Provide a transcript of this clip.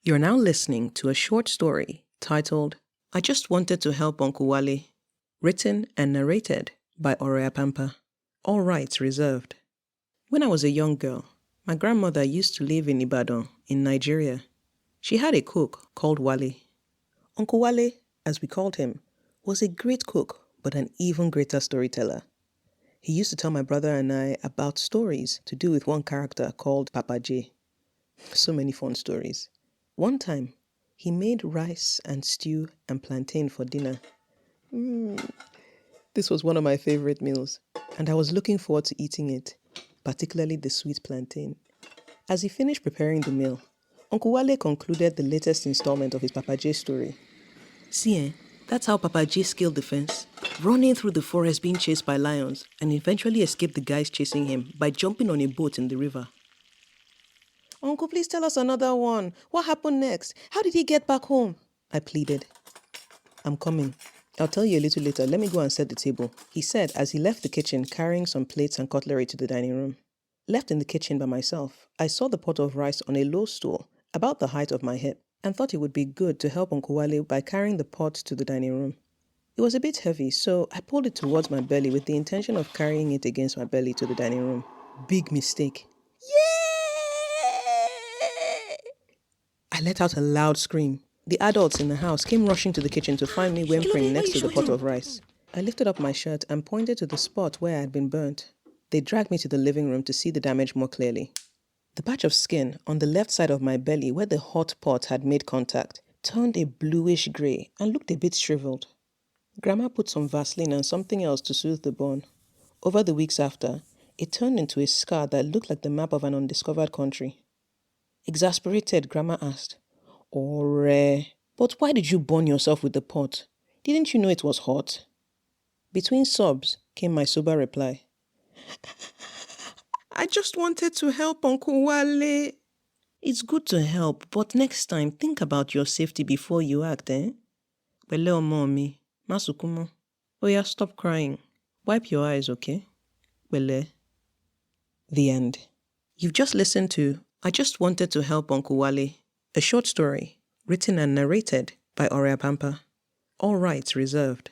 You're now listening to a short story titled, I Just Wanted to Help Uncle Wale, written and narrated by Ore Apampa. All rights reserved. When I was a young girl, my grandmother used to live in Ibadan, in Nigeria. She had a cook called Wale. Uncle Wale, as we called him, was a great cook, but an even greater storyteller. He used to tell my brother and I about stories to do with one character called Papa J. So many fun stories. One time, he made rice and stew and plantain for dinner. This was one of my favorite meals, and I was looking forward to eating it, particularly the sweet plantain. As he finished preparing the meal, Uncle Wale concluded the latest installment of his Papa J story. See, that's how Papa J scaled the fence, running through the forest being chased by lions, and eventually escaped the guys chasing him by jumping on a boat in the river. Uncle, please tell us another one. What happened next? How did he get back home? I pleaded. I'm coming. I'll tell you a little later. Let me go and set the table, he said as he left the kitchen carrying some plates and cutlery to the dining room. Left in the kitchen by myself, I saw the pot of rice on a low stool, about the height of my hip, and thought it would be good to help Uncle Wale by carrying the pot to the dining room. It was a bit heavy, so I pulled it towards my belly with the intention of carrying it against my belly to the dining room. Big mistake. I let out a loud scream. The adults in the house came rushing to the kitchen to find me whimpering next to the pot of rice. I lifted up my shirt and pointed to the spot where I had been burnt. They dragged me to the living room to see the damage more clearly. The patch of skin on the left side of my belly where the hot pot had made contact turned a bluish grey and looked a bit shriveled. Grandma put some Vaseline and something else to soothe the burn. Over the weeks after, it turned into a scar that looked like the map of an undiscovered country. Exasperated, Grandma asked, Ore, but why did you burn yourself with the pot? Didn't you know it was hot? Between sobs came my sober reply. I just wanted to help Uncle Wale. It's good to help, but next time think about your safety before you act, eh? Pẹ̀lẹ́ ọmọ mi, má sunkún mọ́. Oya, stop crying. Wipe your eyes, okay? Pẹ̀lẹ́. The end. You've just listened to I Just Wanted to Help Uncle Wale, a short story written and narrated by Ore Apampa. All rights reserved.